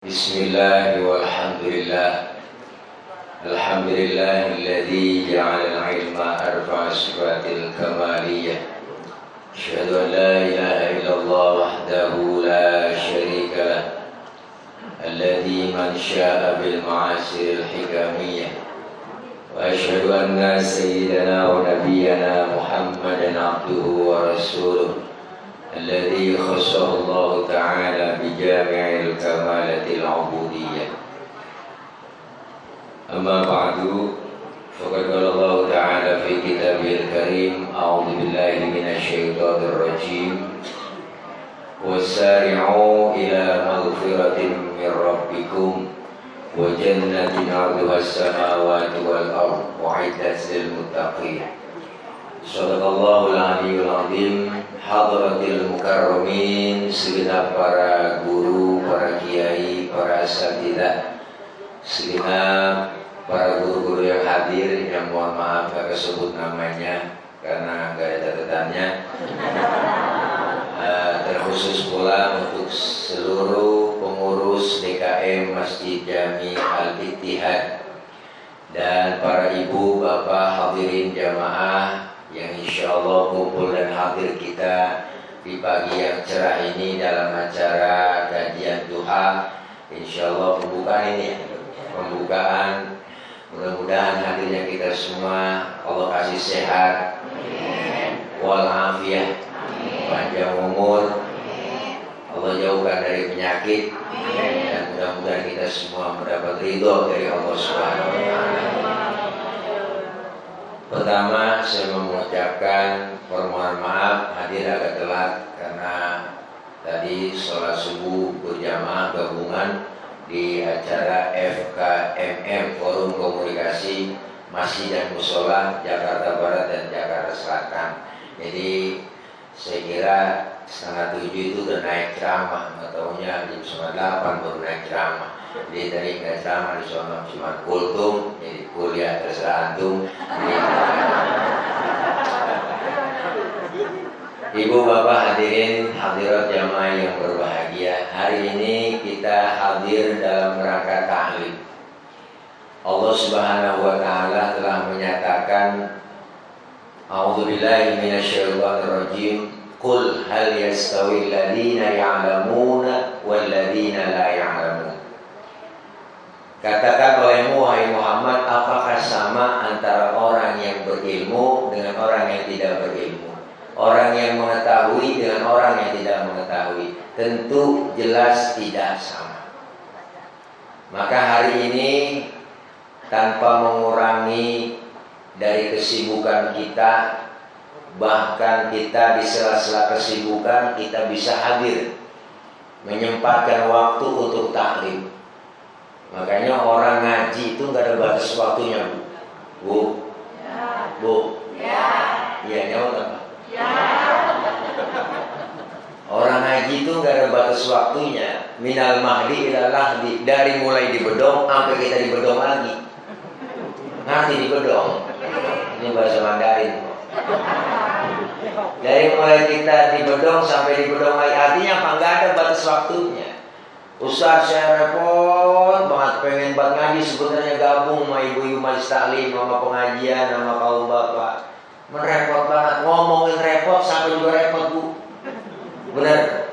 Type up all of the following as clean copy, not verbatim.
Bismillah walhamdulillah. Alhamdulillahilladzi ja'ala al-'ilma arfa'a sifatil kamaliyah. Asyhadu an la ilaha illallah wahdahu la syarika lah. Alladzi man syaa bil ma'asiril hikamiyah. Wa asyhadu anna sayyidana wa nabiyyana Muhammadan 'abduhu wa rasuluh. الذي خصه الله تعالى بجامع الكمالة العبودية. أما بعد فقد قال الله تعالى في كتابه الكريم: أعوذ بالله من الشيطان الرجيم وسارعوا إلى مغفرة من ربكم وجنة عرضها السماوات والأرض أعدت للمتقين. Sadaqallahul Aliyyul Azim. Hadratil mukarramin, segenap para guru, para kiai, para asatidzah, segenap para guru-guru yang hadir, yang mohon maaf gak kesebut namanya karena gak ada catatannya. Terkhusus pula untuk seluruh pengurus DKM Masjid Jami Al-Ittihad dan para ibu, bapak, hadirin jamaah yang insya Allah kumpul dan hadir kita di pagi yang cerah ini dalam acara kajian duha. Insya Allah pembukaan, mudah-mudahan hadirnya kita semua Allah kasih sehat walafiat, panjang umur, Allah jauhkan dari penyakit, dan mudah-mudahan kita semua mendapat ridho dari Allah Subhanahu wa Ta'ala. Pertama, saya mengucapkan permohonan maaf hadir agak telat karena tadi sholat subuh berjamaah gabungan di acara FKMM, Forum Komunikasi Masjid dan Mushola Jakarta Barat dan Jakarta Selatan. Jadi saya kira 6:30 itu udah naik ceramah, nggak taunya jam 9:08 baru naik ceramah. Jadi tadi nggak ceramah di sana, cuma kultum, jadi kuliah terserah antum. Ibu bapak hadirin hadirat jamaah yang berbahagia, hari ini kita hadir dalam rangka ta'lim. Allah Subhanahu wa Ta'ala telah menyatakan, A'udzubillahi minasyaitonirrajim, qul hal yastawil ladzina ya'lamuna wal ladzina la ya'lamun. Katakan olehmu wahai Muhammad, apakah sama antara orang yang berilmu dengan orang yang tidak berilmu, orang yang mengetahui dengan orang yang tidak mengetahui? Tentu jelas tidak sama. Maka hari ini tanpa mengurangi dari kesibukan kita, bahkan kita di sela-sela kesibukan kita bisa hadir menyempatkan waktu untuk taklim. Makanya orang ngaji itu nggak ada batas waktunya, Bu. Bu. Iya, jawab apa? Orang ngaji itu nggak ada batas waktunya. Minal mahdi ilal lahdi, dari mulai dibedong sampai kita dibedong lagi. Ngerti dibedong? Ini bahasa Mandarin. Dari mulai kita dibedong sampai dibedong lagi, artinya apa? Nggak ada batas waktunya. Ustaz, saya repot banget pengen buat ngaji, sebenarnya gabung sama ibu-ibu majelis taklim, sama pengajian, sama kaum bapak. Merepot banget, ngomongin repot sampai juga repot, Bu. Bener.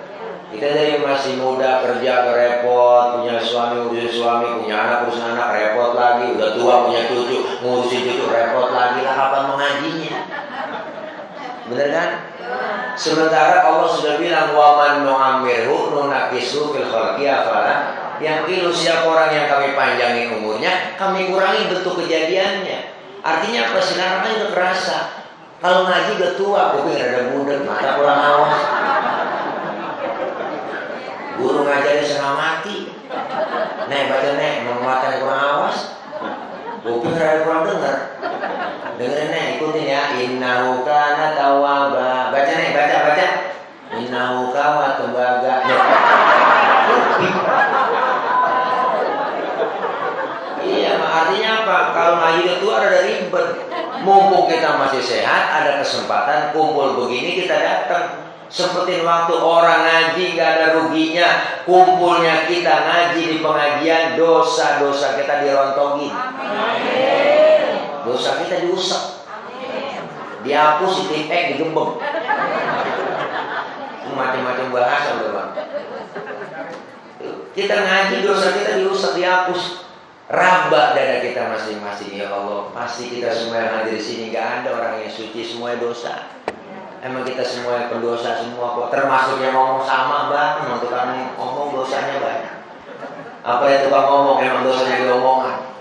Kita dari masih muda kerja repot, punya suami urusin suami, punya anak urusin anak repot lagi, udah tua punya cucu ngurusin cucu repot lagi, lah kapan mengajinya? Bener kan? Sementara Allah sudah bilang, wa man nu'ammirhu nunakisu fil khalqi afala yaqilu. Siapa orang yang kami panjangin umurnya, kami kurangi bentuk kejadiannya. Artinya apa? Sekarang kan udah kerasa. Kalau ngaji udah tua, kuping rada budek, mata kurang awas. Guru ngajarin setengah mati. Nek baca nek, mata kurang awas. Kuping rada kurang dengar. Dengerin nek, ikutin ya. Innahu kana tawwaba. Baca nek, baca. Innahu kana tembaga. Iya, artinya apa? Kalau ngaji itu ada ribet. Mumpung kita masih sehat, ada kesempatan kumpul begini kita datang. Sempetin waktu orang ngaji gak ada ruginya. Kumpulnya kita ngaji di pengajian, dosa-dosa kita dirontongin. Dosa kita diusap, dihapus, ditipek, digembeng. Macam-macam bahasa teman. Kita ngaji, dosa kita diusap, dihapus. Raba dada kita masing-masing. Ya Allah, pasti kita semua yang hadir di sini gak ada orang yang suci, semuanya dosa. Emang kita semua yang pendosa semua kok. Termasuk yang ngomong sama bang, untuk kamu ngomong dosanya banyak. Apa yang tukang ngomong emang dosanya di omongan,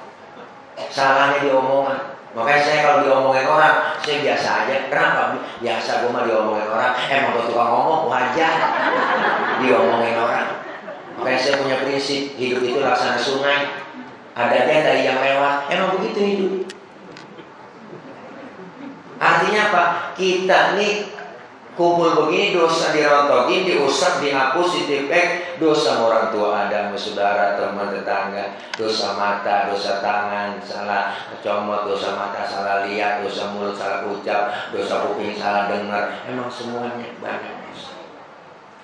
salahnya di omongan. Makanya saya kalau diomongin orang, saya biasa aja. Kenapa? Biasa, gue mah diomongin orang. Emang gue tukang ngomong, wajar diomongin orang. Makanya saya punya prinsip, hidup itu laksana sungai. Ada aja dari yang lewat. Emang begitu hidup. Artinya apa? Kita nih kumpul begini, dosa dirontogin, diusap, dihapus, ditipek. Dosa orang tua ada, saudara, teman, tetangga. Dosa mata, dosa tangan, salah comot, dosa mata, salah lihat, dosa mulut, salah ucap, dosa kuping, salah dengar. Emang semuanya banyak dosa.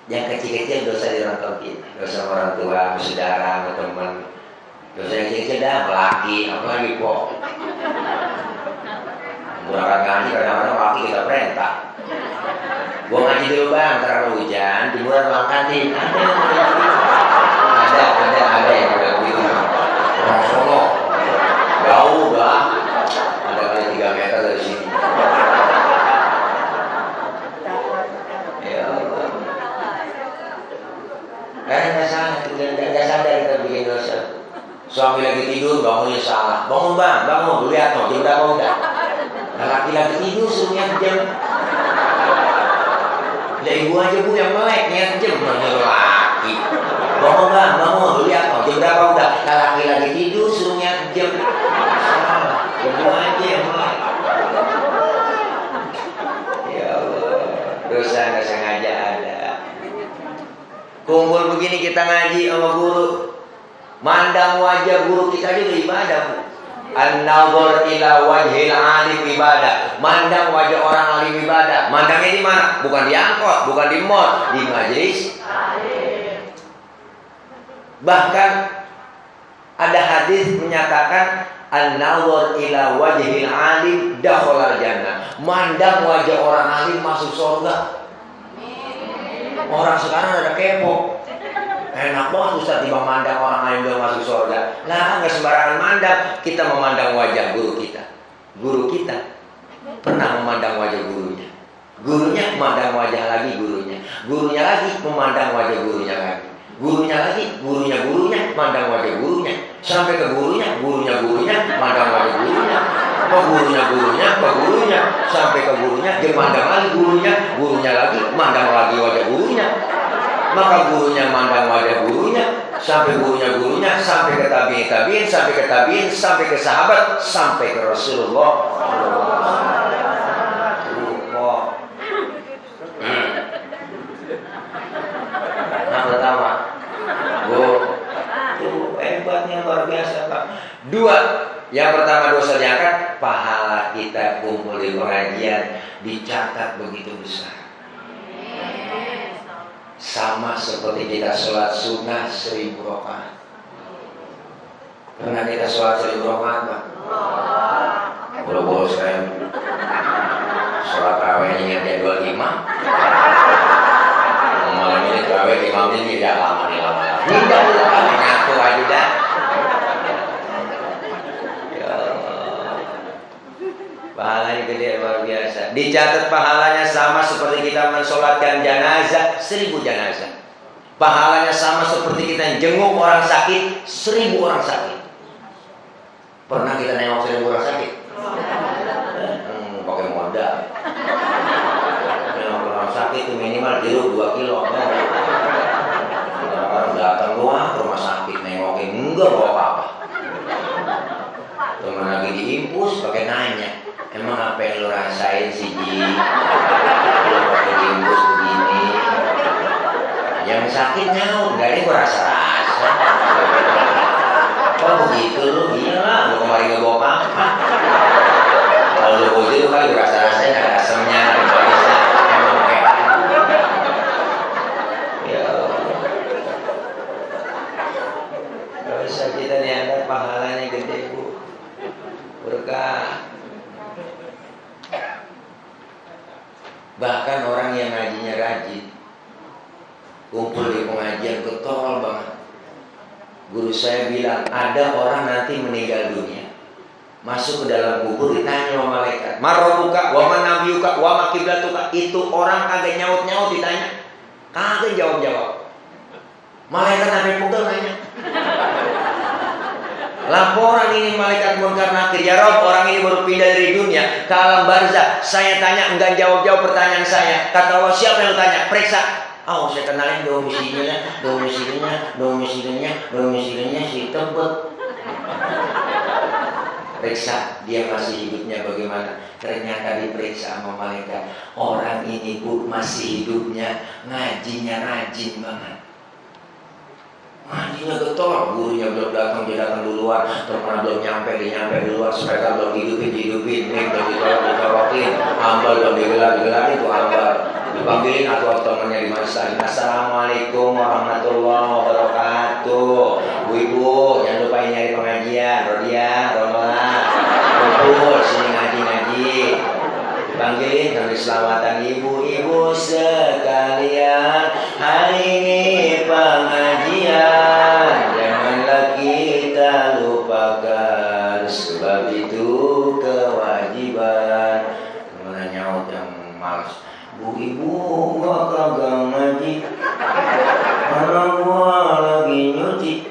Yang kecil-kecil dosa dirontogin. Dosa orang tua, saudara, teman. Dosa yang kecil-kecil dah, melaki, apalagi kok. Berangkat ngaji kadang-kadang laki kita perintah. Gua ngaji dulu bang, terlalu hujan, jemuran ruang kantin. Ada yang udah begitu. Orang Solo, jauh bang, ada kali 3 meter dari sini. Ya Allah. Karena nggak sadar kita bikin dosa. Suami lagi tidur, bangunnya salah. Bangun bang, bangun, lihat no, jam berapa udah. Nah, laki-laki tidur suruhnya jam. Lah ibu aja bu yang melek, niat jam laki. Bangun bang, bangun, lihat no, jam berapa udah. Nah, laki-laki tidur suruhnya jam. Salah, ibu aja yang melek. Ya Allah, dosa nggak sengaja ada. Kumpul begini kita ngaji sama guru. Mandang wajah guru kita juga ibadah bu. An-nazar ila wajhil alim ibadah. Mandang wajah orang alim ibadah. Mandangnya di mana? Bukan di angkot, bukan di mall, di majelis. Bahkan ada hadis menyatakan an-nazar ila wajhil alim dakhalal jannah. Mandang wajah orang alim masuk surga. Orang sekarang ada kepo. Enak banget Ustaz tiba mandang orang lain bilang masuk surga. Lah nggak sembarangan mandang. Kita memandang wajah guru kita. Guru kita pernah memandang wajah gurunya. Gurunya memandang wajah lagi gurunya. Gurunya lagi memandang wajah gurunya lagi. Gurunya lagi, gurunya memandang wajah gurunya. Sampai ke gurunya memandang wajah gurunya. Ke gurunya, sampai ke gurunya dia memandang lagi gurunya lagi memandang lagi wajah gurunya. Maka gurunya mandang wajah gurunya, sampai gurunya, sampai ke tabiin, sampai ke sahabat, sampai ke Rasulullah. Nah pertama, hebatnya luar biasa Pak. 2, yang pertama dosa diangkat, pahala kita kumpul di pengajian dicatat begitu besar. Sama seperti kita sholat sunnah 1000 rakaat. Pernah kita sholat 1000 rakaat Pak? Boro-boro saya sholat tarawih ingatnya 25. Malam ini tarawih imamnya tidak lama. Tidak nyatu aja dah. Pahalanya gede luar biasa. Dicatat pahalanya sama seperti kita mensolatkan jenazah 1000 jenazah. Pahalanya sama seperti kita jenguk orang sakit 1000 orang sakit. Pernah kita nengok 1000 orang sakit? Pakai modal. Nengok orang sakit itu minimal jeruk 2 kilo. Orang datang doang ke rumah sakit nengokin enggak bawa apa-apa. Teman lagi diimpus pakai nanya. Emang apa yang lo rasain sih Ji? Lo pakai diimpus begini. Yang sakit nyaut, gak ada gue rasa-rasa. Kok begitu lo? Gila, lo kemarin gak bawa apa-apa. Kalau lo begitu kan gue rasa-rasanya gak ada asemnya, gak bisa. Emang kayak Dosa kita dianggap pahalanya gede, Bu. Berkah. Bahkan orang yang ngajinya rajin, kumpul di pengajian getol banget. Guru saya bilang, ada orang nanti meninggal dunia, masuk ke dalam kubur, ditanya sama malaikat, "Marrobuka, wa man nabiyuka, wa ma qiblatuka." Itu orang kagak nyaut-nyaut ditanya, kagak jawab-jawab. Malaikat sampai pegel nanya. Laporan ini malaikat munkar nakir, "Ya Rob, orang ini baru pindah dari dunia ke alam barzah. Saya tanya, enggak jawab-jawab pertanyaan saya. Kata Allah, siapa yang lu tanya? Periksa." Oh, saya kenalin domisilinya si Tebet. Periksa dia masih hidupnya bagaimana. Ternyata diperiksa sama malaikat, orang ini Bu masih hidupnya, ngajinya rajin banget. Ngajinya getol, gurunya belum datang, dia datang duluan. Teman belum nyampe, dia nyampe duluan. Sepeda belum dihidupin, nih belum ditolak-tolokin, ambal belum digelar itu ambal. Dipanggilin atau temannya di masjid. "Assalamualaikum warahmatullahi wabarakatuh. Bu Ibu, jangan lupa nyari pengajian. Rodia, Romola, kumpul sini ngaji. Dipanggilin sambil selamatan, "Ibu-ibu sekalian, hari ini pengajian. Janganlah kita lupakan, sebab itu kewajiban." Mana nyaut yang malas, "Bu Ibu, gua kagak ngaji. Karena gua lagi nyuci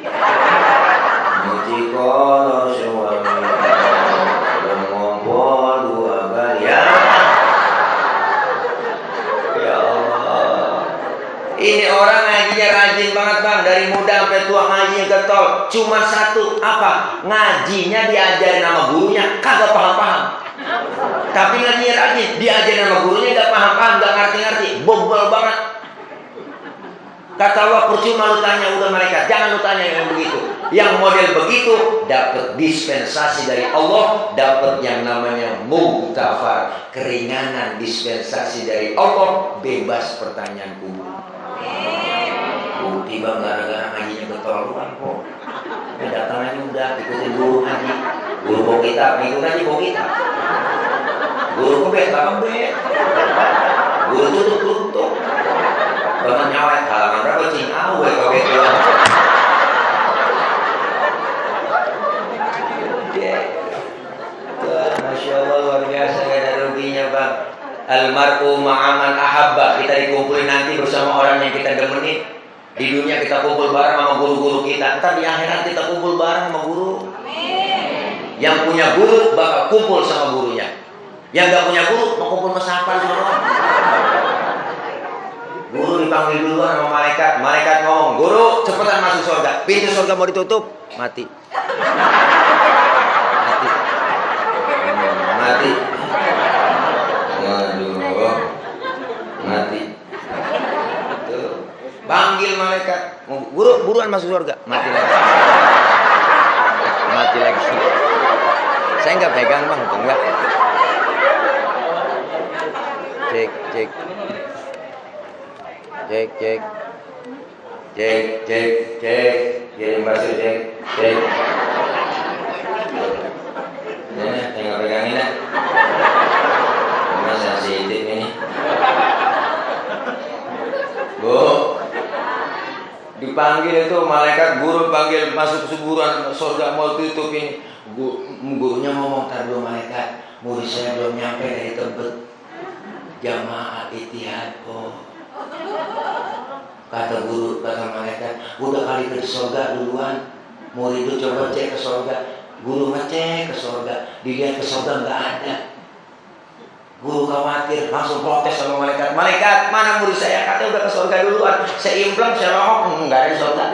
kolor suami. Belum ngompol 2 kali." Ya Allah. Ini orang ngajinya rajin banget Bang, dari muda sampai tua ngajinya getol. Cuma satu, apa? Ngajinya diajarin sama gurunya, kagak paham-paham. Tapi ngajinya rajin, diajarin sama gurunya gak paham-paham, gak ngerti-ngerti, bobol banget. Kata Allah, percuma lu tanya udah malaikat, jangan lu tanya yang begitu. Yang model begitu dapat dispensasi dari Allah, dapat yang namanya mughfar, keringanan dispensasi dari Allah, bebas pertanyaan kubur. Tiba gara-gara ngajinya ketoluan kok. Datang aja udah ikutin guru ngaji. Guru bawa kitab, ikut ngaji bawa kitab. Guru kebet, kebet. Guru tutup. Bahkan nyawet halaman berapa cing awe kebet doang. Wah, Masya Allah, luar biasa, gak ada ruginya Bang. Almar'u ma'aman ahabba. Kita dikumpulin nanti bersama orang yang kita demenin. Di dunia kita kumpul bareng sama guru-guru kita, ntar di akhirat kita kumpul bareng sama guru. Amin. Yang punya guru bakal kumpul sama gurunya. Yang gak punya guru mau kumpul mesapan semua. Guru dipanggil duluan sama malaikat. Malaikat ngomong, "Guru, cepetan masuk surga." Pintu surga mau ditutup, mati. Mati. Waduh, mati. Panggil malaikat, "Guru, buruan masuk surga." Mati lagi. Saya nggak pegang Bang, itu enggak. Cek. Kirim masuk, cek. Nah, tinggal pegangin lah. Ini sensitif ini. Bu, dipanggil itu malaikat, guru panggil masuk kuburan surga mau tutup ini. Gurunya ngomong, "Tar dulu malaikat, murid saya belum nyampe dari Tebet, Jamaah Ittihad." Oh, kata guru, kata malaikat, "Udah kali ke surga duluan, murid itu coba cek ke surga." Guru ngecek ke surga, dilihat ke surga nggak ada. Guru khawatir, langsung protes sama malaikat. "Malaikat, mana murid saya? Katanya udah ke surga duluan. Saya implang, saya longok, enggak ada di surga."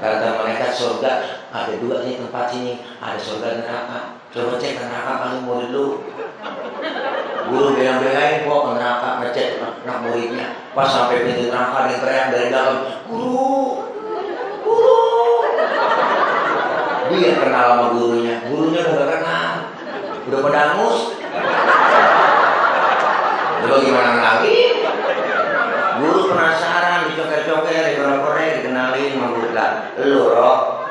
Kata malaikat, "Surga ada 2 nih tempat sini, ada surga dan neraka. Coba cek ke neraka kali murid lu." Guru belang-belain kok ke neraka, ngecek anak muridnya. Pas sampai pintu neraka, dia teriak dari dalam, "Guru." Dia kenal sama gurunya udah kenal, udah pada angus. Lalu gimana lagi? Guru penasaran, dicoker-coker, dikorek-korek, dikenalin sama guru lah. "Lu Roh,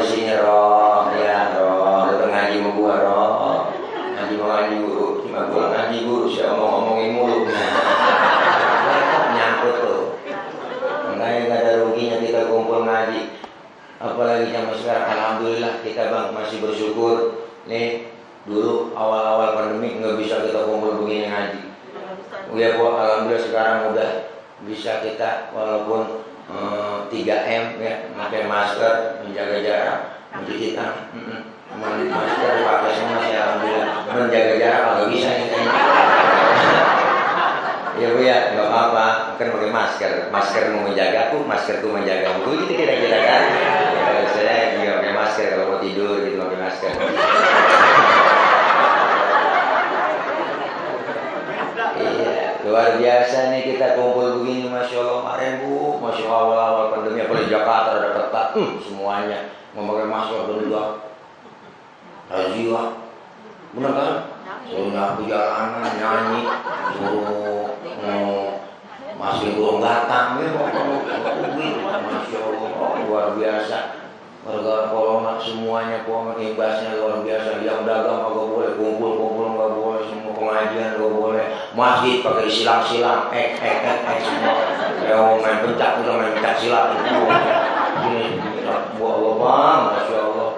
di sini roh, ya roh, datang ngaji sama gua roh, ngaji guru, cuma gua ngaji guru, siapa ngomongin mulu, nyangkut tuh. Makanya nggak ada ruginya kita kumpul ngaji, apalagi zaman sekarang. Alhamdulillah kita bang masih bersyukur nih. Dulu awal-awal pandemi nggak bisa kita kumpul begini ngaji. Ya bu, alhamdulillah sekarang udah bisa kita walaupun 3M ya, pakai masker, menjaga jarak, mencuci tangan, masker pakai semua ya, alhamdulillah. Menjaga jarak kalau bisa ini kayaknya. Ya bu ya, nggak apa-apa, kan pakai masker mau menjaga aku, maskerku menjaga aku, gitu kira-kira kan. Saya juga pakai masker kalau mau tidur gitu pakai masker. Luar biasa nih kita kumpul begini, Masya Allah. Kemarin bu, Masya Allah awal-awal pandemi, apalagi Jakarta ada ketat, semuanya memakai masker dan juga razia, bener kan? Suruh nyapu jalanan, nyanyi, suruh masih burung gatang, ya Masya Allah, luar biasa. Warga corona semuanya kok imbasnya luar biasa. Yang dagang nggak boleh, kumpul nggak boleh, semua pengajian nggak boleh, masjid pakai silang-silang, semua. Yang main pencak silat itu. Gini, bang, Masya Allah.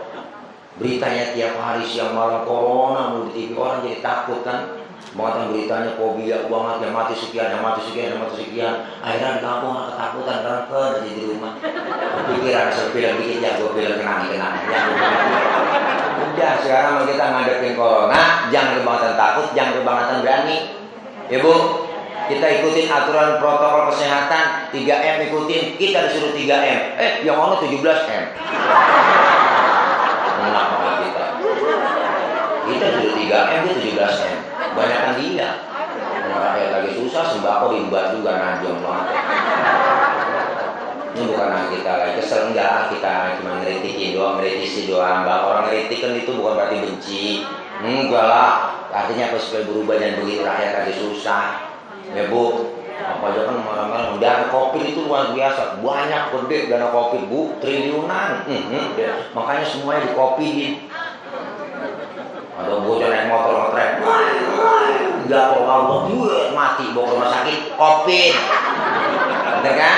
Beritanya tiap hari siang malam corona di TV, orang jadi takut kan. Banget beritanya fobia banget, yang mati sekian. Akhirnya di kampung ketakutan karena di rumah. Pikiran film dikit ya, gue film kenang. Udah sekarang kita ngadepin corona, jangan kebangetan takut, jangan kebangetan berani. Ya bu, kita ikutin aturan protokol kesehatan, 3M ikutin, kita disuruh 3M. Yang orang 17M. Enak banget kita. Kita disuruh 3M, dia 17M. Banyakan dia. Rakyat lagi susah, sembako dibuat juga najong banget. Ini bukan kita lagi kesel, enggak, kita cuma ngeritikin doang, ngeritisi doang. Orang ngeritik kan itu bukan berarti benci. Enggak lah, artinya apa supaya berubah dan begitu rakyat lagi susah. Ya bu, apa aja kan malam-malam dana COVID itu luar biasa, banyak gede dana COVID bu, triliunan. Makanya semuanya dikopiin. Ada bocah naik motor ngetrek, jatuh Allah, mati, bawa ke rumah sakit, COVID. Bener kan?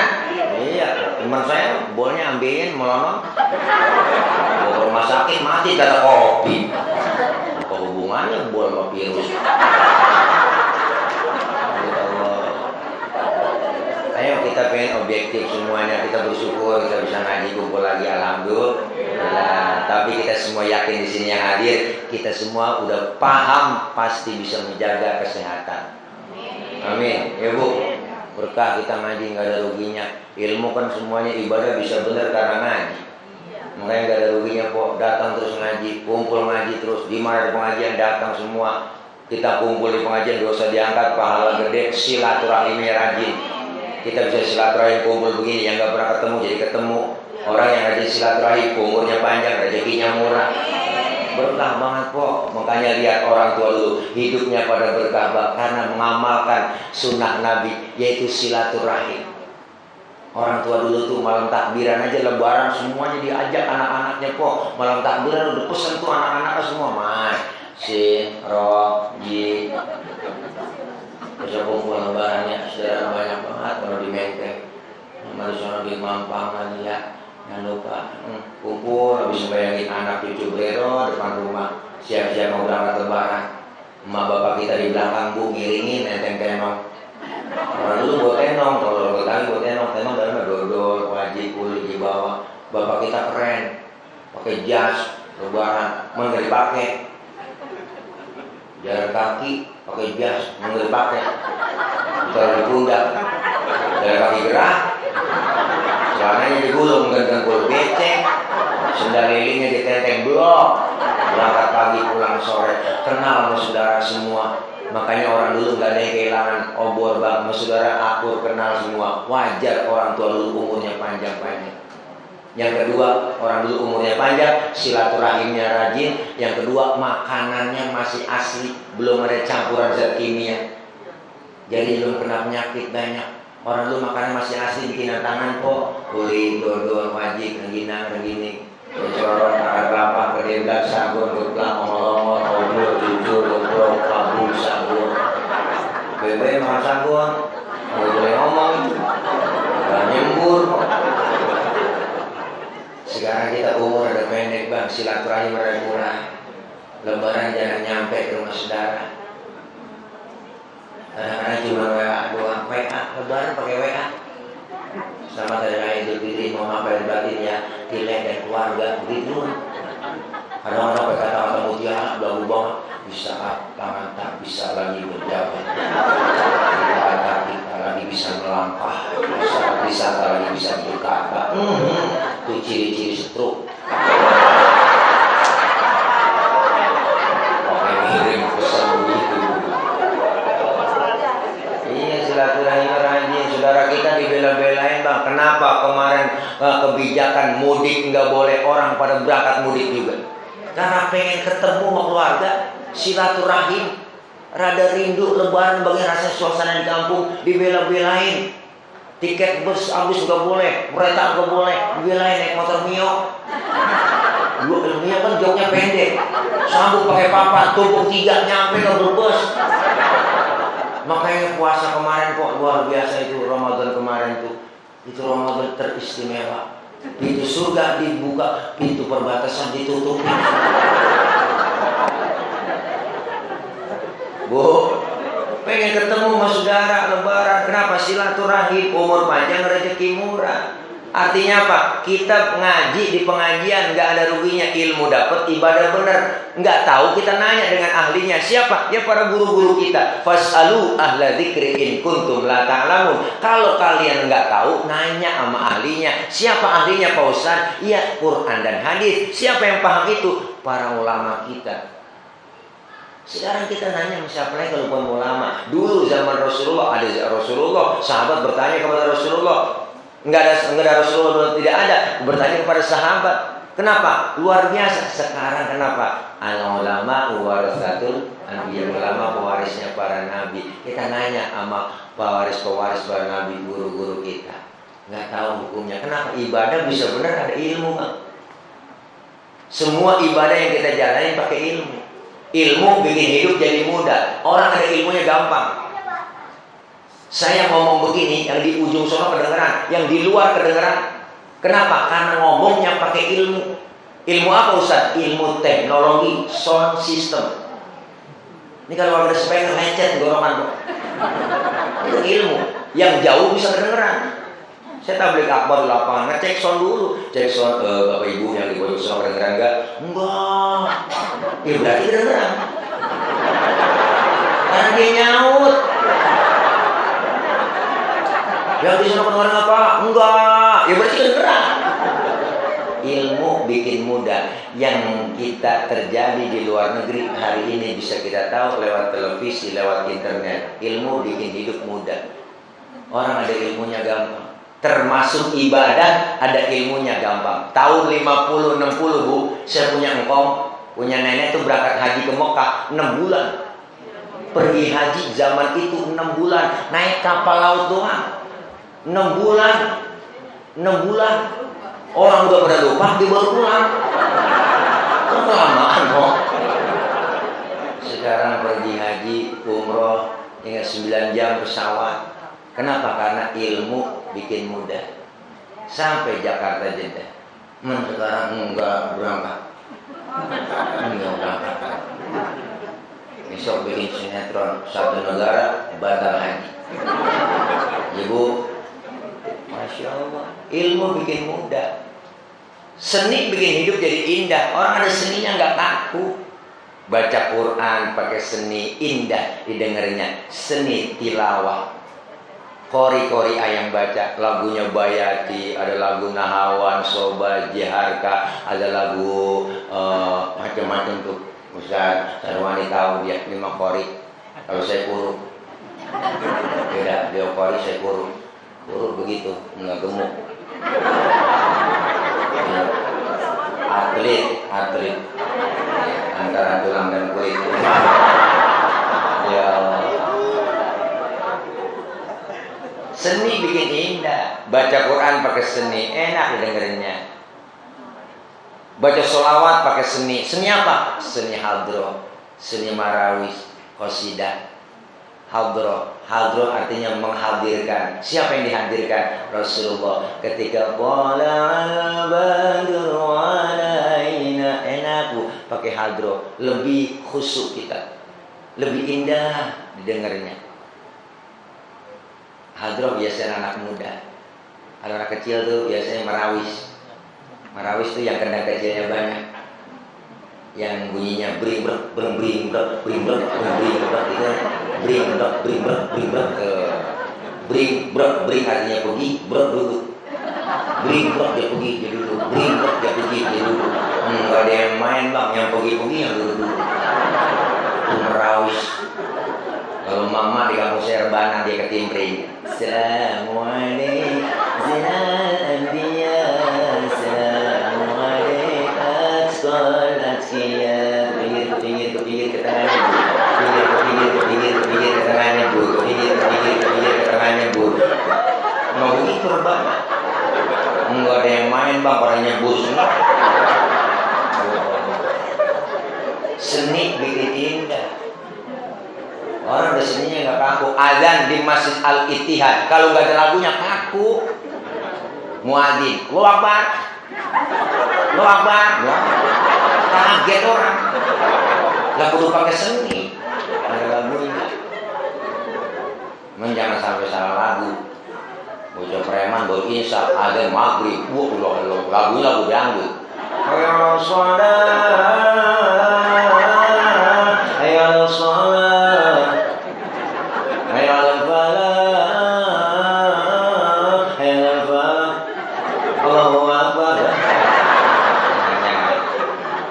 Iya, teman saya bolanya ambilin melonong, bawa ke rumah sakit, mati karena COVID. Apa hubungannya bol sama virus? Ayo kita pengen objektif semuanya, kita bersyukur kita bisa ngaji kumpul lagi, alhamdulillah. Tapi kita semua yakin di sini yang hadir, kita semua udah paham pasti bisa menjaga kesehatan. Amin. Ya bu, berkah kita ngaji nggak ada ruginya. Ilmu kan semuanya ibadah bisa benar karena ngaji. Makanya nggak ada ruginya kok, datang terus ngaji, kumpul ngaji terus. Di mana pengajian datang semua. Kita kumpul di pengajian gak usah diangkat, pahala gede, silaturahimnya rajin. Kita bisa silaturahim kumpul begini, yang nggak pernah ketemu jadi ketemu. Orang yang rajin silaturahim, umurnya panjang, rezekinya murah. Berkah banget kok. Makanya lihat orang tua dulu, hidupnya pada berkah karena mengamalkan sunnah Nabi, yaitu silaturahim. Orang tua dulu tuh malam takbiran aja lebaran semuanya diajak anak-anaknya kok. Malam takbiran udah pesen tuh anak-anaknya semua, Mas, Sin, Roh, Ji. Bisa kumpul lebarannya, saudara banyak banget kalau di Menteng. Sama di sana di Mampang ya. Jangan lupa kumpul, habis bayangin anak cucu Brero depan rumah, siap-siap mau berangkat lebaran. Emak bapak kita di belakang bu ngiringin nenteng tenong. Orang dulu buat tenong, kalau lagi buat tenong dalamnya dodol, wajib, kulit di bawah. Bapak kita keren, pakai jas lebaran, mana nggak dipakai. Jalan kaki pakai jas, mana nggak dipakai. Taruh di pundak, jalan kaki gerak. Celananya digulung dengan kul becek, sendal lilingnya ditenteng blok, berangkat pagi pulang sore. Kenal sama saudara semua. Makanya orang dulu nggak ada yang kehilangan obor bang, sama saudara akur kenal semua. Wajar orang tua dulu umurnya panjang-panjang. Yang kedua, orang dulu umurnya panjang, silaturahimnya rajin. Yang kedua, makanannya masih asli, belum ada campuran zat kimia. Jadi belum kena penyakit banyak. Orang dulu makanan masih asli, bikinan tangan kok, kulit, dodol, wajib, rengginang, renggini. Coba sorot akar kelapa kedebak sabun geplak ngomong ngobrol jujur ngobrol kabur sabun bebe makan sabun nggak boleh ngomong nggak nyembur. Sekarang kita umur ada pendek bang, silaturahim ada murah. Lebaran jangan nyampe ke rumah saudara. Kadang-kadang cuma WA doang, WA, lebaran pakai WA. Selamat hari raya Idul Fitri, mohon maaf lahir batin ya, Tilek dan keluarga, begitu. Kadang-kadang pakai kata-kata mutiara, bagus banget. Bisa tangan tak bisa lagi berjabat. Kita lagi bisa melangkah, bisa lagi bisa berkata. Itu ciri-ciri stroke. Pakai miring pesan begitu. Iya, silaturahim rajin. Saudara kita dibela-belain bang. Kenapa kemarin kebijakan mudik nggak boleh, orang pada berangkat mudik juga? Karena pengen ketemu sama keluarga, silaturahim, rada rindu lebaran, bagi rasa suasana di kampung, dibela-belain. Tiket bus habis nggak boleh, kereta nggak boleh, dibelain naik motor Mio. Mio kan jauhnya pendek, sambung pakai papan, tumpuk 3 nyampe ke bus. Makanya puasa kemarin kok luar biasa itu, Ramadan kemarin tuh, itu Ramadan teristimewa. Pintu surga dibuka, pintu perbatasan ditutup. Bu, pengen ketemu sama saudara lebaran. Kenapa? Silaturahim, umur panjang, rezeki murah. Artinya apa? Kita ngaji di pengajian nggak ada ruginya, ilmu dapat, ibadah benar. Nggak tahu kita nanya dengan ahlinya. Siapa? Ya para guru-guru kita. Fas'alu ahla dzikri in kuntum la ta'lamun. Kalau kalian nggak tahu, nanya sama ahlinya. Siapa ahlinya Pak Ustaz? Iya, Quran dan hadis. Siapa yang paham itu? Para ulama kita. Sekarang kita nanya siapa lagi kalau bukan ulama? Dulu zaman Rasulullah ada Rasulullah, sahabat bertanya kepada Rasulullah. Enggak ada Rasulullah, tidak ada, bertanya kepada sahabat. Kenapa? Luar biasa. Sekarang kenapa? Al-ulama warasatul anbiya, ulama pewarisnya para nabi. Kita nanya sama pewaris-pewaris para nabi, guru-guru kita. Enggak tahu hukumnya. Kenapa? Ibadah bisa benar ada ilmu, Bang. Semua ibadah yang kita jalani pakai ilmu. Ilmu bikin hidup jadi mudah. Orang ada ilmunya gampang. Saya ngomong begini, yang di ujung sana kedengeran, yang di luar kedengeran. Kenapa? Karena ngomongnya pakai ilmu. Ilmu apa Ustaz? Ilmu teknologi, sound system. Ini kalau ada speaker lecet gorokan. Itu ilmu. Yang jauh bisa kedengeran. Saya tablik akbar di lapangan, ngecek sound dulu. Cek sound, Bapak Ibu yang di bawah sound kedengeran enggak? Enggak. Ya berarti kedengeran. Karena dia nyaut. Yang di sana kedengeran apa? Enggak. Ya berarti kedengeran. Ilmu bikin mudah. Yang kita terjadi di luar negeri hari ini bisa kita tahu lewat televisi, lewat internet. Ilmu bikin hidup mudah. Orang ada ilmunya gampang. Termasuk ibadah ada ilmunya gampang. Tahun 50-60 Bu, saya punya engkong, punya nenek tuh berangkat haji ke Mekah 6 bulan. Pergi haji zaman itu 6 bulan, naik kapal laut doang. 6 bulan. 6 bulan. Orang udah pada lupa, dia baru pulang. Kan kelamaan kok. Sekarang pergi haji, umroh, tinggal 9 jam pesawat. Kenapa? Karena ilmu bikin mudah. Sampai Jakarta Jeddah. Sekarang enggak berangkat. Enggak berangkat. Besok bikin sinetron satu negara batal haji. Ibu, Masya Allah, ilmu bikin mudah. Seni bikin hidup jadi indah. Orang ada seninya nggak kaku. Baca Quran pakai seni, indah didengarnya. Seni tilawah. Kori-kori ayam baca, lagunya Bayati, ada lagu Nahawan, Soba, Jiharka, ada lagu macam-macam tuh. Ustaz Sarwani tahu dia 5 kori. Kalau saya kurung, beda, dia kori saya kurung. Kurung begitu, nggak gemuk. Atlet, ya, antara tulang dan kulit. Ya Allah. Seni bikin indah. Baca Quran pakai seni, enak dengerinnya. Baca sholawat pakai seni. Seni apa? Seni hadroh, seni marawis, qasidah. Hadroh, hadroh artinya menghadirkan. Siapa yang dihadirkan? Rasulullah. Ketika qala al-badru alaina, enak Bu pakai hadroh, lebih khusyuk kita, lebih indah didengarnya. Hadroh biasanya anak muda. Kalau anak kecil tuh biasanya marawis. Marawis tuh yang kendang kecilnya banyak, yang bunyinya bring brek bring bring brek bring brek bring brek itu bring brek bring brek bring brek bring brek bring artinya pergi, brek duduk, bring brek dia pergi dia duduk, bring brek dia pergi dia duduk. Nggak ada yang main Bang, yang pergi yang duduk. Marawis. Kalau mama di kampung saya rebana dia ketimpring. Assalamualaikum pinggir ke tengahnya Bu, ke tengahnya Bu. Mau begitu rebana. Enggak ada yang main Bang, pada nyebur semua. Seni bikin indah. Orang udah seninya nggak kaku. Azan di Masjid Al-Ittihad, kalau nggak ada lagunya kaku. Muadzin, Allahu Akbar, Allahu Akbar, kaget orang. Nggak perlu pakai seni, ada lagunya. Jangan sampai salah lagu. Bocah preman baru insya azan maghrib, lagunya lagu dangdut. Ayo sholat, ayo sholat, ayo falah, ayo falah, Allahu Akbar.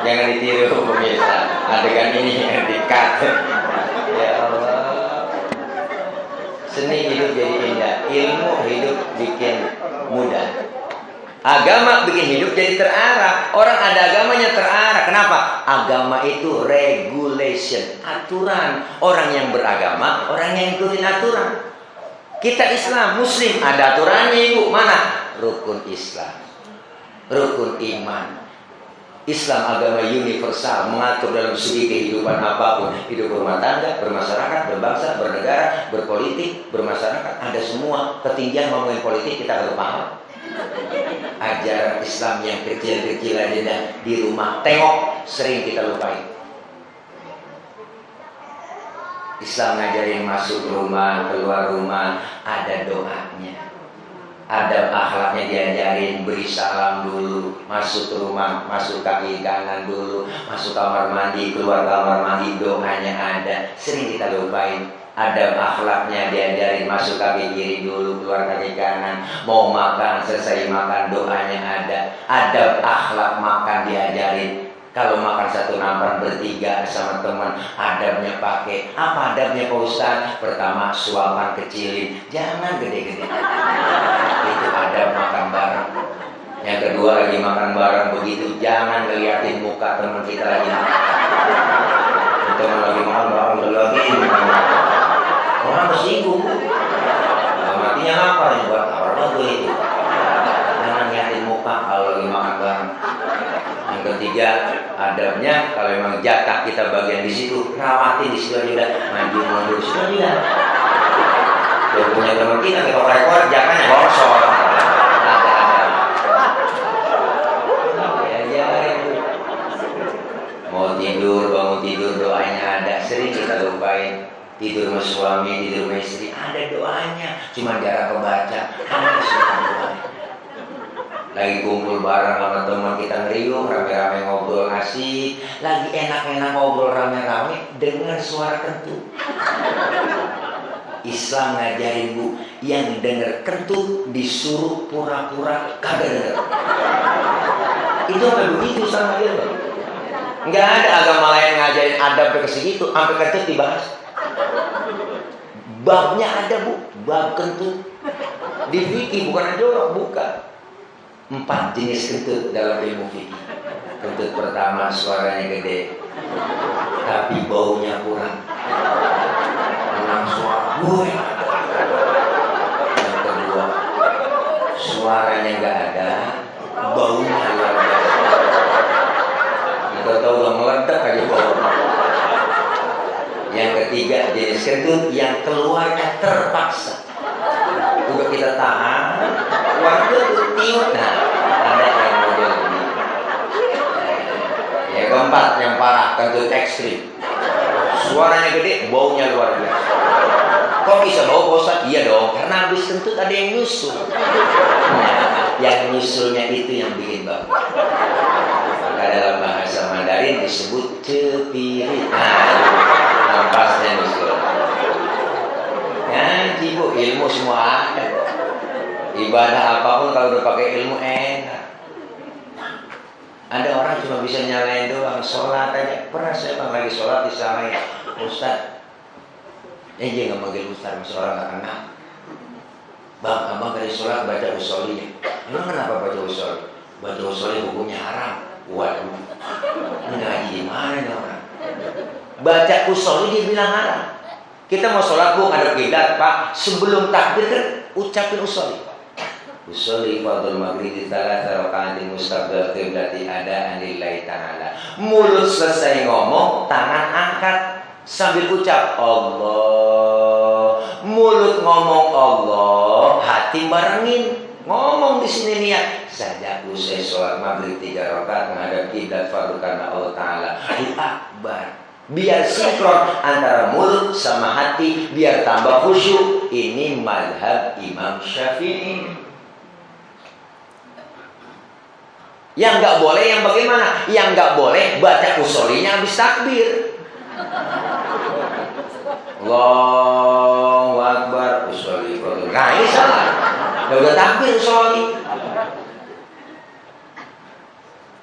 Jangan ditiru pemirsa, adegan ini yang di-cut. Ya Allah. Seni hidup jadi indah, ilmu hidup bikin mudah. Agama bikin hidup jadi terarah. Orang ada agamanya terarah. Kenapa? Agama itu regulation, aturan. Orang yang beragama, orang yang ikutin aturan. Kita Islam, Muslim, ada aturannya Ibu. Mana? Rukun Islam, rukun iman. Islam agama universal, mengatur dalam segi kehidupan apapun. Hidup berumah tangga, bermasyarakat, berbangsa, bernegara, berpolitik, bermasyarakat. Ada semua. Ketinggian ngomongin politik kita harus paham. Ajaran Islam yang kecil-kecil aja di rumah tengok sering kita lupain. Islam ngajarin masuk rumah, keluar rumah, ada doanya. Adab akhlaknya diajarin, beri salam dulu, masuk ke rumah, masuk kaki kanan dulu, masuk kamar mandi, keluar kamar mandi, doanya ada. Sering kita lupain. Adab akhlaknya diajarin, masuk kaki kiri dulu, keluar kaki kanan. Mau makan, selesai makan, doanya ada. Adab akhlak makan diajarin. Kalau makan satu nampan bertiga sama teman, adabnya pakai. Apa adabnya Pak Ustaz? Pertama, suapan kecilin, jangan gede-gede. Itu adab makan bareng. Yang kedua, lagi makan bareng begitu, jangan ngeliatin muka teman kita lagi makan. Teman lagi makan bareng, lagi orang tersinggung. Matinya apa nih buat orang itu? Jangan ngeliatin muka kalau lagi makan bareng. Yang ketiga, adabnya kalau memang jatah kita bagian di situ, rawatin di situ aja, maju mundur situ aja. Kalau punya teman kita rekor jatahnya borsor. Mau tidur, bangun tidur, doanya ada. Sering kita lupain. Tidur sama suami, tidur sama istri, ada doanya. Cuma jarang kebaca. Ada semua doanya. Lagi kumpul bareng sama teman kita ngeriung, rame-rame ngobrol asik, lagi enak-enak ngobrol rame-rame dengan suara kentut. Islam ngajarin Bu, yang denger kentut disuruh pura-pura kagak denger. Itu apa begitu sama dia loh. Nggak ada agama lain ngajarin adab ke segitu, sampai kentut dibahas. Babnya ada Bu, bab kentut. Di fikih bukan jorok, bukan. 4 jenis kentut dalam ilmu fikih. Kentut pertama suaranya gede, tapi baunya kurang. Menang suara gue. Yang kedua, suaranya nggak ada, baunya luar biasa. kentut yang keluarnya terpaksa. Udah kita tahan, keluarga tuh tiut. Nah, ada yang model ini. Ya keempat yang parah, kentut ekstrim. Suaranya gede, baunya luar biasa. Kok bisa bau, Pak Ustaz? Iya dong, karena habis kentut ada yang nyusul. Nah, yang nyusulnya itu yang bikin bau. Maka dalam bahasa Mandarin disebut cepirit. Nah, nampasnya nyusul. Ngaji bu, ilmu semua ada. Ibadah apapun kalau udah pakai ilmu enak. Ada orang cuma bisa nyalain doang, sholat aja. Pernah saya lagi sholat disalahin, Ustaz. Dia nggak manggil Ustaz, masih orang nggak kenal. Bang, abang dari sholat baca usoli. Emang kenapa baca usoli? Baca usoli hukumnya haram. Waduh, ngaji di mana nih orang? Baca usoli dia bilang haram. Kita mau sholat bu, ngadep kiblat, Pak. Sebelum takbir kan ucapin usoli. Usoli fardul maghrib salat rakaatin mustaqbil qiblati ada anillahi ta'ala. Mulut selesai ngomong, tangan angkat sambil ucap Allah. Mulut ngomong Allah, hati barengin. Ngomong di sini niat. Saja usai sholat maghrib 3 rakaat menghadap kiblat fardu karena Allah Ta'ala. Akbar. Biar sinkron antara mulut sama hati, biar tambah khusyuk. Ini mazhab Imam Syafi'i. Yang nggak boleh yang bagaimana? Yang nggak boleh baca usolinya habis takbir. Allahu Akbar usoli. Nah ini salah. Udah takbir usoli.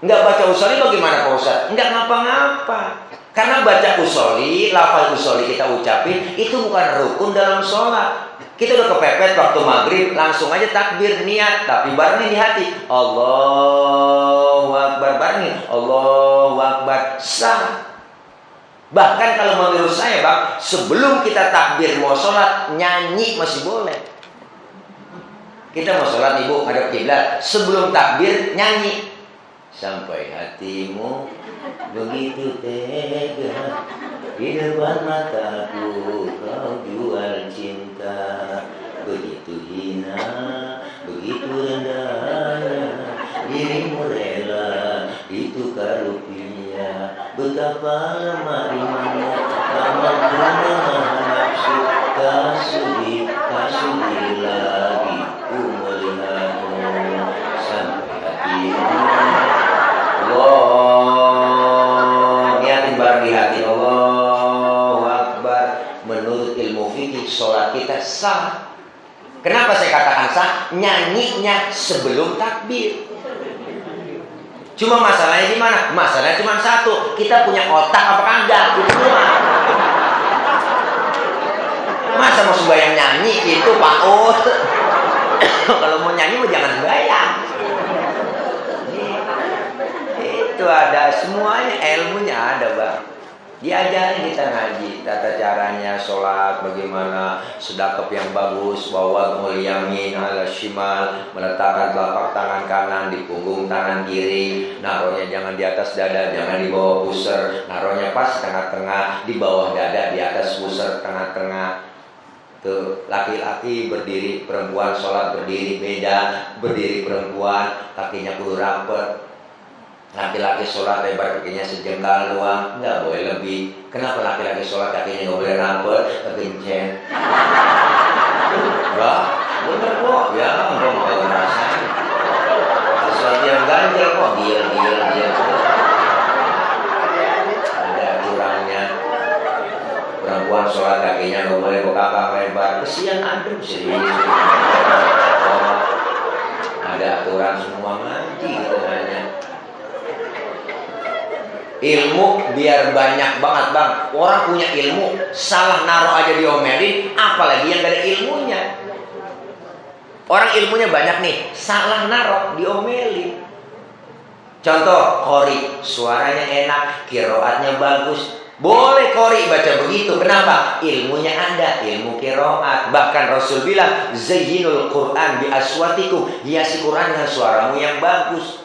Nggak baca usoli bagaimana Pak Ustaz? Nggak ngapa-ngapa. Karena baca usoli, lafal usoli kita ucapin itu bukan rukun dalam sholat. Kita udah kepepet waktu maghrib, langsung aja takbir niat, tapi barengin di hati. Allahu Akbar, barengin. Allahu Akbar, sah. Bahkan kalau menurut saya bang, sebelum kita takbir mau sholat, nyanyi masih boleh. Kita mau sholat ibu ngadep kiblat, sebelum takbir nyanyi. Sampai hatimu begitu tega, di depan mataku kau jual cinta. Begitu hina, begitu rendahnya dirimu rela ditukar rupiah. Betapa lemah imanmu, tak mampu menahan nafsu. Tak sudi lagi ku melihatmu. Sampai hatimu Allah, niatin bareng di hati. Allahu Akbar. Menurut ilmu fikih sholat kita sah. Kenapa saya katakan sah? Nyanyinya sebelum takbir. Cuma masalahnya di mana? Masalahnya cuma satu. Kita punya otak apa kagak? Itu doang. Masa mau sembahyang nyanyi itu Pak Ut? Kalau mau nyanyi mau jangan sembahyang. Itu ada semuanya, ilmunya ada bang. Diajarin kita ngaji tata caranya sholat, bagaimana sedekap yang bagus, bawa mulyamin ala shimal, meletakkan telapak tangan kanan di punggung tangan kiri, naruhnya jangan di atas dada, jangan di bawah pusar, naruhnya pas tengah-tengah, di bawah dada, di atas pusar tengah-tengah. Tuh laki-laki berdiri, perempuan sholat berdiri beda, berdiri perempuan kakinya kudu rapet. Laki-laki sholat lebar kakinya sejengkal doang, nggak boleh lebih. Kenapa laki-laki sholat kakinya nggak boleh rapet, kegencet? Enggak, bener kok. Ya, enggak mau ngerasain. Sesuatu yang ganjel kok, dia. Ada kurangnya. Perempuan sholat kakinya nggak boleh bekakak lebar. Kesian adem sih. Oh, ada aturan semua ngaji gitu hanya. Ilmu biar banyak banget bang. Orang punya ilmu salah naruh aja diomelin, apalagi yang gak ada ilmunya. Orang ilmunya banyak nih, salah naruh diomelin. Contoh qori, suaranya enak, qiraatnya bagus. Boleh qori baca begitu. Kenapa? Ilmunya ada, ilmu qiraat. Bahkan Rasul bilang, zayyinul Quran bi aswatikum, hiasi Quran dengan suaramu yang bagus.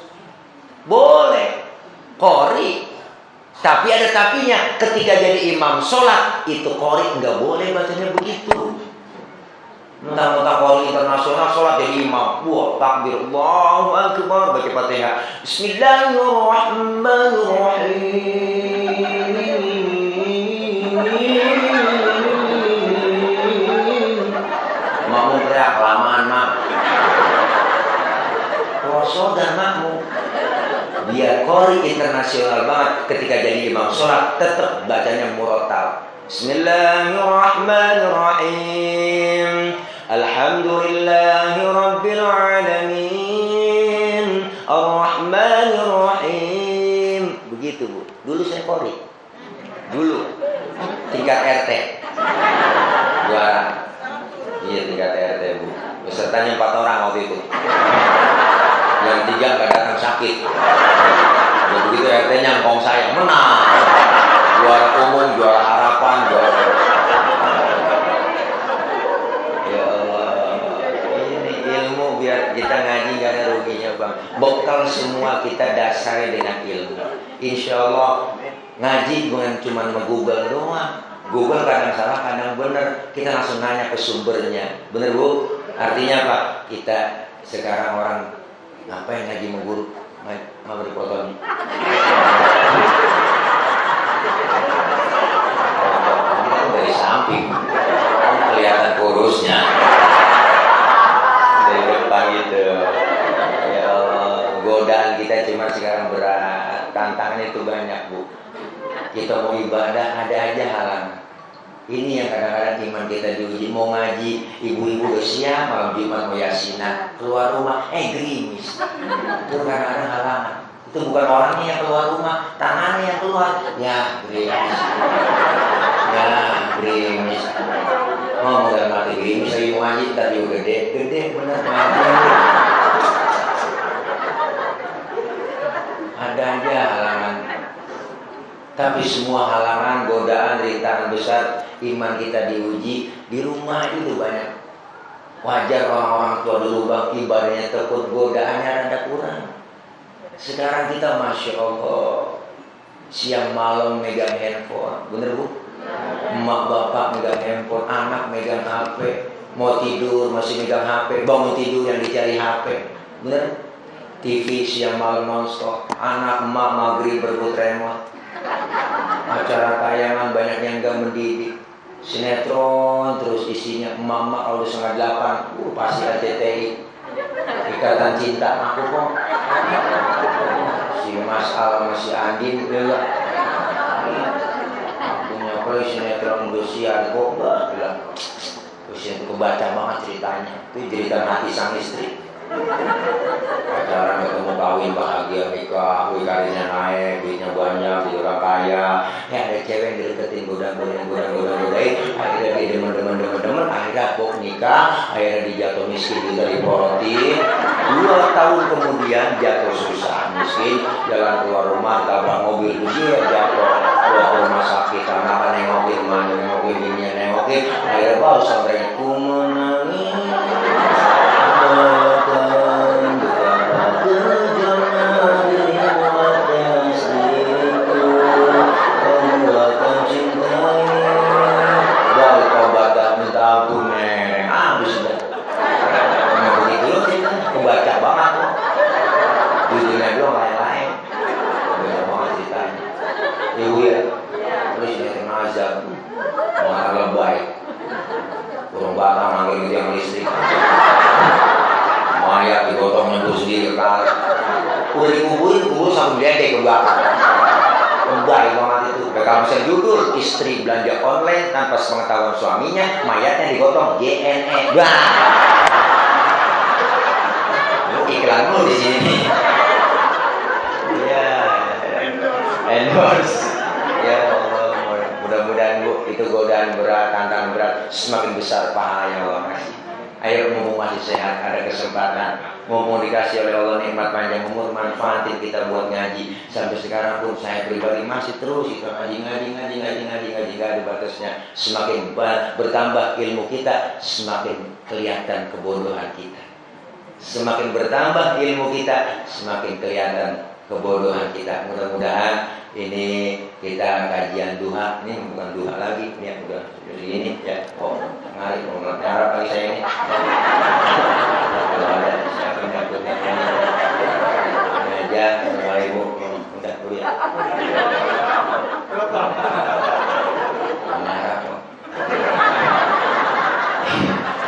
Boleh qori. Tapi ada tapinya, ketika jadi imam sholat, itu qori nggak boleh bacanya begitu. Mentang-mentang qori internasional sholat jadi imam, wah takbir, Allahu Akbar, baca Fatihah, Bismillahirrahmanirrahim. Makmum teriak kelamaan mak. Rasul dan makmum. Dia qori internasional banget, ketika jadi imam sholat tetap bacanya murattal. Bismillahirrahmanirrahim. Alhamdulillahi rabbil alamin. Ar-Rahmanirrahim. Begitu Bu. Dulu saya qori. Dulu tingkat RT. Juara. Iya tingkat RT Bu. Pesertanya 4 orang waktu itu. Yang 3 nggak datang sakit. Dan begitu RT nyangkong saya menang. Juara umum, juara harapan, juara. Ya Allah, ini ilmu biar kita ngaji nggak ada ruginya bang. Bekal semua kita dasari dengan ilmu. Insya Allah ngaji bukan cuma nge-google doang. Google kadang salah, kadang benar. Kita langsung nanya ke sumbernya. Bener Bu? Artinya apa? Kita sekarang orang ngapain ngaji sama guru? Mau dipotong. Dari samping kelihatan kurusnya. Dari depan gitu. Ya Allah, godaan kita cuma sekarang berat. Tantangan itu banyak Bu. Kita mau ibadah ada aja halangan. Ini yang kadang-kadang iman kita diuji. Mau ngaji, ibu-ibu udah siap, malam Jumat mau yasinan, keluar rumah, gerimis. Itu kadang-kadang halangan. Itu bukan orangnya yang keluar rumah, tangannya yang keluar. Ya, gerimis. Ya, gerimis. Oh, udah mati gerimis lagi mau ngaji, tapi gede bener ngaji. Ada aja halangan. Tapi semua halangan, godaan, rintangan besar, iman kita diuji. Di rumah itu banyak. Wajar orang-orang tua dulu bang, ibadahnya tekun, godaannya rada kurang. Sekarang kita Masya Allah, siang malam megang handphone. Bener Bu? Emak bapak megang handphone, anak megang HP. Mau tidur masih megang HP, bangun tidur yang dicari HP. Bener? TV siang malam nonstop, anak emak maghrib berebut remote. Acara tayangan banyak yang gak mendidik. Sinetron terus isinya emak-emak kalau 7:30 pasti RCTI. Ikatan Cinta aku kok. Si Mas Al sama si Andin juga. Punya play sinetron Indosiar kok bilang. Terus itu kebaca banget ceritanya. Itu cerita hati sang istri. Pacaran ketemu kawin bahagia nikah, karirnya naik, duitnya banyak, jadi orang kaya. Ya ada cewek yang dideketin godain, akhirnya dia demen, akhirnya kok nikah, akhirnya dijatuh miskin juga diporotin. 2 tahun kemudian jatuh susah miskin, jalan keluar rumah tabrak mobil dia jatuh, keluar rumah sakit, anak nengokin, mana nengokin, bininya nengokin, akhirnya baru sampai menangis. Kebaca banget tuh. Judulnya doang lain-lain. Kebaca banget ceritanya. Ibu ya. Terus ini kena azab. Mengarah lebay. Burung batang manggil tiang listrik. Mayat digotong nyebur sendiri kali. Udah dikuburin, kubur sampai gede ke belakang. Lebay banget itu. Kalau misalnya judul istri belanja online tanpa sepengetahuan suaminya, mayatnya digotong JNE. Iklan lu di sini. Ya, endorse. Ya Allah, mudah-mudahan Bu, itu godaan berat, tantangan berat, semakin besar pahalanya Allah kasih. Ayo mumpung masih sehat, ada kesempatan, mumpung dikasih oleh Allah nikmat panjang umur, manfaatin kita buat ngaji. Sampai sekarang pun saya pribadi masih terus itu ngaji, gak ada batasnya. Semakin bertambah ilmu kita, semakin kelihatan kebodohan kita. Semakin bertambah ilmu kita, semakin kelihatan kebodohan kita. Mudah-mudahan ini kita kajian duha, ini bukan duha lagi, ini udah seperti ini ya. Oh, ngari mau ngarap lagi saya ini. Kalau ada siapa yang takutnya ini aja, sama ibu minta dulu ya. Ngarap kok.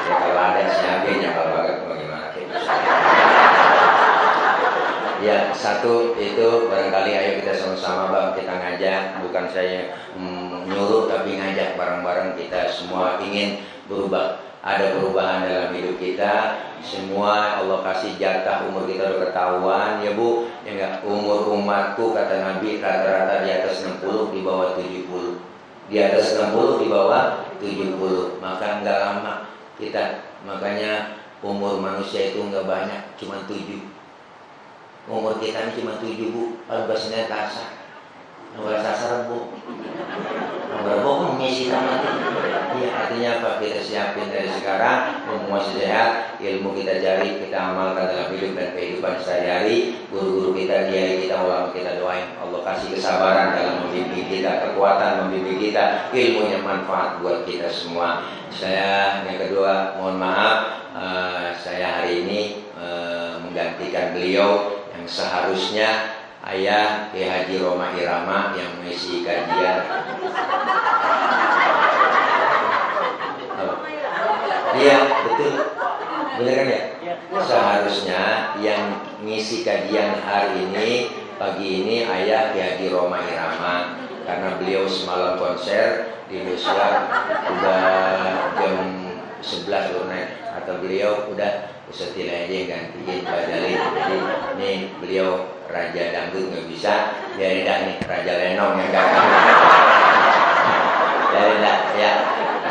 Ya kalau ada siapa yang kalau agak bagaimana kita. Ya, satu itu barangkali ayo kita sama-sama Bang, kita ngajak, bukan saya nyuruh tapi ngajak bareng-bareng kita semua ingin berubah. Ada perubahan dalam hidup kita, semua Allah kasih jatah umur kita udah ketahuan ya Bu. Ya enggak, umur umatku kata Nabi rata-rata di atas 60, di bawah 70. Di atas 60, di bawah 70. Maka enggak lama kita, makanya umur manusia itu enggak banyak, cuma 7. Umur kita ini cuma 7 Bu, kalau bahasanya kasar. Nomor sasaran Bu. Nomor Bu mengisi nanti. Iya, artinya apa? Kita siapin dari sekarang, mumpung masih sehat, ilmu kita cari, kita amalkan dalam hidup dan kehidupan sehari-hari. Guru-guru kita, kiai kita, ulama kita doain Allah kasih kesabaran dalam membimbing kita, kekuatan membimbing kita, ilmu yang manfaat buat kita semua. Saya yang kedua, mohon maaf, saya hari ini menggantikan beliau yang seharusnya Ayah Ki Haji Roma Irama yang mengisi kajian. Iya, betul. Benar kan ya? Seharusnya yang ngisi kajian hari ini, pagi ini Ayah Ki Haji Roma Irama, karena beliau semalam konser di Indonesia udah jam 11 loh naik, atau beliau udah setil aja yang gantiin Pak Jalil. Jadi ini beliau Raja Dangdut nggak bisa, biarin dah nih Raja Lenong yang datang. Biarin dah ya,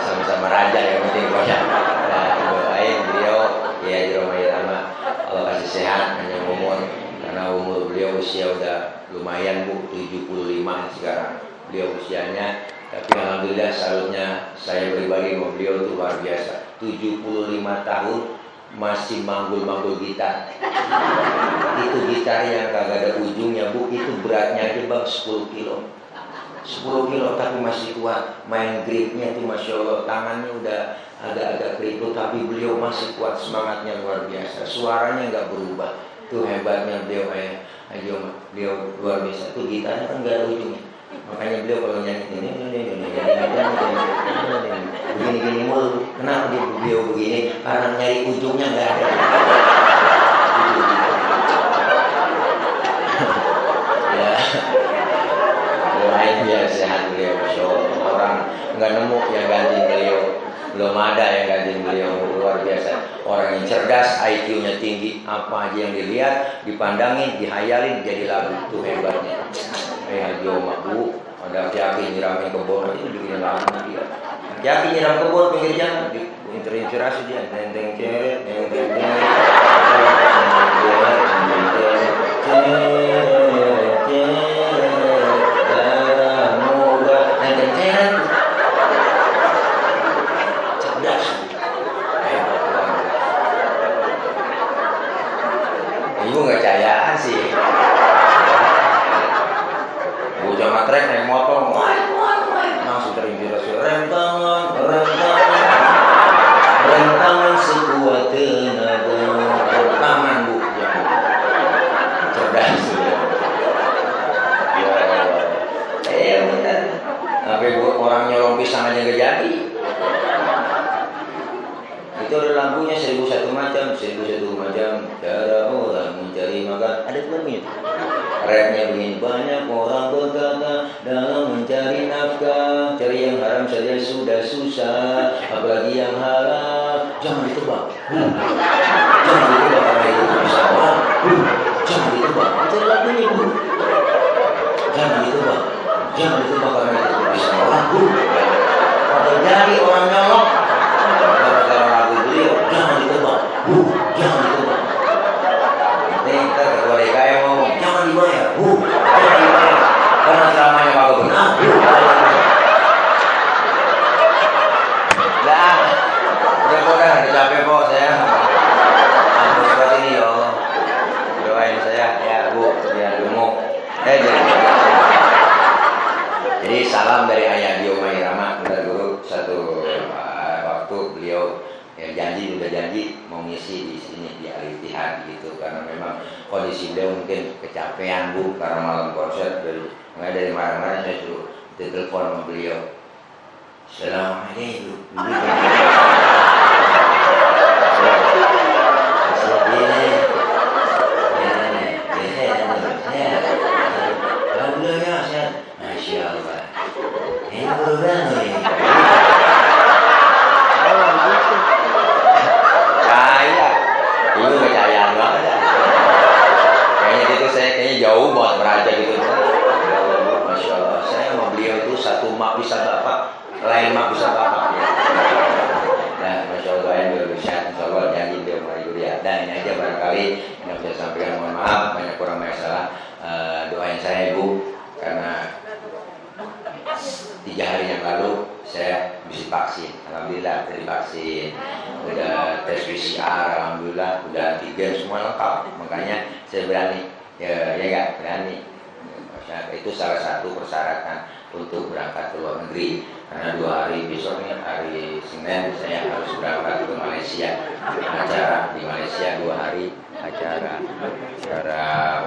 sama-sama raja yang penting banyak. Nah, doain beliau ya di Roma Irama, Allah kasih sehat, panjang umur, karena umur beliau usia udah lumayan Bu, 75 sekarang beliau usianya. Tapi alhamdulillah salutnya saya pribadi sama beliau itu luar biasa. 75 tahun masih manggul-manggul gitar. Itu gitar yang kagak ada ujungnya Bu, itu beratnya aja Bang 10 kilo. 10 kilo tapi masih kuat. Main gripnya itu Masya Allah, tangannya udah agak-agak keriput, tapi beliau masih kuat, semangatnya luar biasa. Suaranya nggak berubah. Itu hebatnya beliau kayak beliau luar biasa. Itu gitarnya kan nggak ada ujungnya. Makanya beliau kalau nyanyi begini mulu. Kenapa beliau begini? Karena nyari ujungnya nggak ada. Ya, doain biar sehat beliau, Masya Allah. Orang nggak nemu yang gantiin beliau, belum ada yang gantiin beliau, luar biasa. Orang yang cerdas, IQ-nya tinggi, apa aja yang dilihat, dipandangin, dihayalin, jadi lagu. Itu hebatnya. Haji Oma Bu, ada Jaki nyiramin kebun, itu bikin lagu dia. Jaki nyiram kebun pinggir jalan, terinspirasi dia. Tenteng ceret, tenteng ceret, cerdas. Ibu nggak cayaan sih. Bocah matrek naik motor, langsung terinspirasi. Rentangan sekuat tenaga. Rentangan Bu, cerdas ya. Benar. Sampai orang nyolong pisang aja nggak jadi. Itu ada lagunya 1001 macam, 1001 macam cara orang mencari makan. Ada filmnya. Rapnya begini, banyak orang berkata dalam mencari nafkah, cari yang haram saja sudah susah, apalagi yang halal. Jangan ditebak. Jangan ditebak karena itu bisa orang. Jangan ditebak. Itu lagunya Bu. Jangan ditebak. Jangan ditebak karena itu bisa orang. Atau jadi orang nyolong gara-gara lagu beliau. Jangan ditebak. Jangan ditebak. Nanti kita ketua DKI ngomong, jangan dibayar. Jangan dibayar. Karena ceramahnya kagak benar. Udah capek kok saya. Ampun seperti ini ya Allah. Doain saya ya Bu, biar gemuk salam dari Ayah Dio Mahirama, Bentar Guru. Satu waktu beliau udah janji mau ngisi di sini di Al-Ittihad gitu, karena memang kondisi beliau mungkin kecapean Bu karena malam konser. Dari mana-mana saya suruh telepon sama beliau. Assalamualaikum. Masya Allah. Ini program nih. Ini kecayaan banget. Kayaknya gitu saya jauh banget meraja gitu. Masya Allah. Saya sama beliau itu satu mak bisa bapak, lain mak bisa bapak. Ya. Nah, Masya Allah yang bisa, Insya Allah janji beliau mari kuliah. Dan ini aja barangkali yang saya sampaikan, mohon maaf banyak kurang banyak salah. Doain saya Ibu, karena 3 hari yang lalu saya habis vaksin, alhamdulillah dari vaksin, udah tes PCR, alhamdulillah udah 3 semua lengkap, makanya saya berani, ya nggak berani. Itu salah satu persyaratan untuk berangkat ke luar negeri, karena 2 hari besoknya hari Senin saya harus berangkat ke Malaysia, acara di Malaysia 2 hari, acara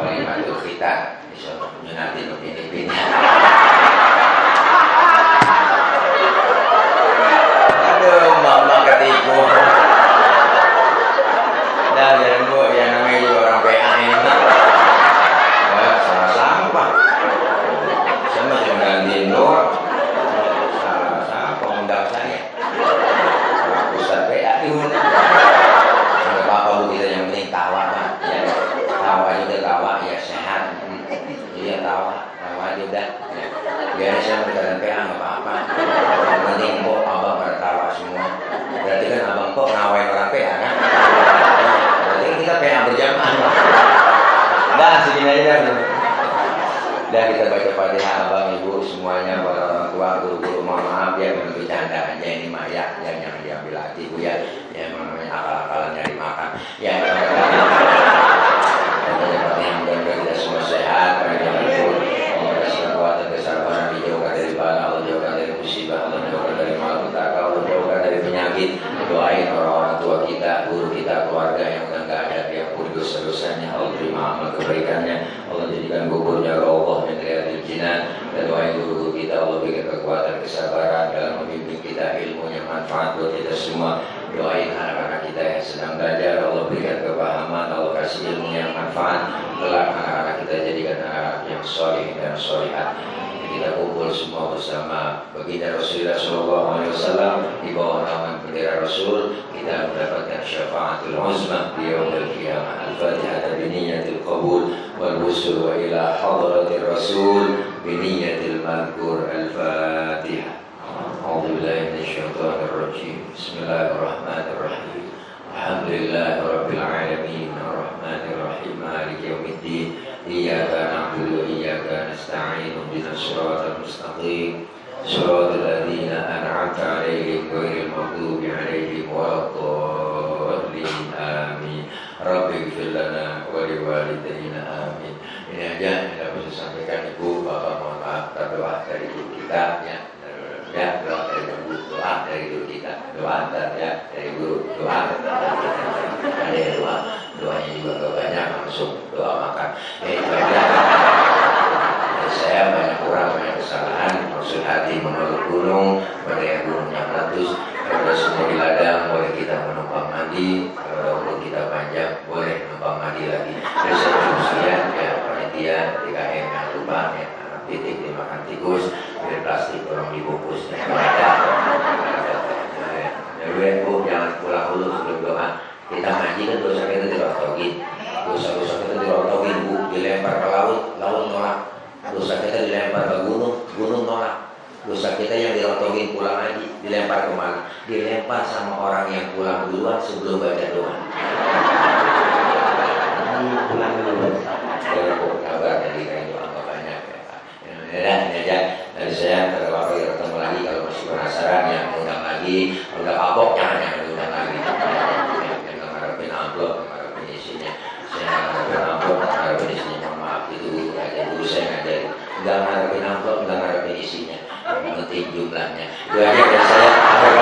Walimatul Khitan, nanti begini. Aduh, mama ketipu. Dan Bu, yang namanya juga orang PA ini. Salah sampah. Saya mah cuma gantiin doang. Salah sampah undang saya. Salah pusat PA itu. Ada apa-apa Bu, kita yang penting tawa Pak. Ya, tawa juga tawa, ya sehat. Iya tawa aja udah. Biar saya berjalan PA nggak apa-apa. Yang penting kok abang pada tawa semua. Berarti kan abang kok ngawain orang PA kan? Berarti kan kita PA berjamaah. Nah segini aja dah. Dan kita baca Fatihah abang ibu semuanya, para orang tua, guru-guru, mohon maaf ya memang bercanda aja ini mah ya, jangan diambil hati Bu ya. Ya namanya akal-akalan nyari makan. Ya Fatihah mudah-mudahan kita semua sehat, kekuatan kesabaran, dijauhkan dari bala, Allah jauhkan dari musibah, Allah jauhkan dari malapetaka, Allah jauhkan dari penyakit. Doain orang-orang tua kita, guru kita, keluarga yang udah nggak ada, yang pun dosa-dosanya Allah terima amal kebaikannya, Allah jadikan guburnya Allah yang dari jinan. Dan doain guru-guru kita, Allah berikan kekuatan kesabaran dalam membimbing kita, ilmunya manfaat buat kita semua. Doain anak-anak kita yang sedang belajar, Allah berikan kepahaman, Allah kasih ilmu yang manfaat. Kelak anak-anak kita jadikan anak yang soleh dan solehat. Kita kumpul semua bersama baginda Rasulullah SAW di bawah naungan bendera Rasul. Kita mendapatkan syafaatul uzma di yaumil qiyamah. Al-Fatihah bi niyyatil qabul wal wusul wa ila hadratir Rasul bi niyyatil madhkur. Al-Fatihah. A'udzu billahi minasyaitonir rajim. Bismillahirrahmanirrahim. Alhamdulillahi rabbil alamin. Arrahmanir rahim. Maliki yaumiddin. Iyyaka na'budu wa iyyaka nasta'in. Ihdinas siratal mustaqim. Siratal ladzina an'amta 'alaihim ghairil maghdubi 'alaihim waladdallin. Amin. Rabbighfir lana wa liwalidayna. Amin. Ini aja yang dapat saya sampaikan Ibu, Bapak, mohon maaf berdoa dari guru kita ya. Ya, doa dari guru, doa dari guru kita, doa ya dari guru, doa. Ada doanya juga gak banyak, langsung doa makan. Saya banyak kurang, banyak kesalahan, maksud hati menurut gunung, pada yang gunungnya meletus, kalau semua di ladang, boleh kita menumpang mandi, kalau umur kita panjang, boleh menumpang mandi lagi. Terus saya manusia, ya panitia, DKM yang lupa, ya anak titik dimakan tikus, dari plastik tolong dibungkus. Ya Bu, jangan pulang dulu sebelum doa. Kita ngaji kan dosa kita dirontokin, dosa-dosa kita dirontokin Bu, dilempar ke laut, laut nolak. Dosa kita dilempar ke gunung, gunung nolak. Dosa kita yang dirontokin pulang lagi, dilempar kemana? Dilempar sama orang yang pulang duluan sebelum baca doa. Pulang duluan. Jangan kok kabar dari kain doa nggak banyak ya Pak. Ya ini aja dari saya. Kalau Bapak ketemu lagi, kalau masih penasaran ya undang lagi. Kalau udah kapok jangan undang lagi. Jangan ngarepin amplop, ngarepin isinya. Saya ngarepin amplop, ngarepin isinya. Mohon maaf itu aja guru saya ngajarin. Nggak ngarepin amplop, nggak ngarepin isinya. penting jumlahnya. Itu aja dari saya.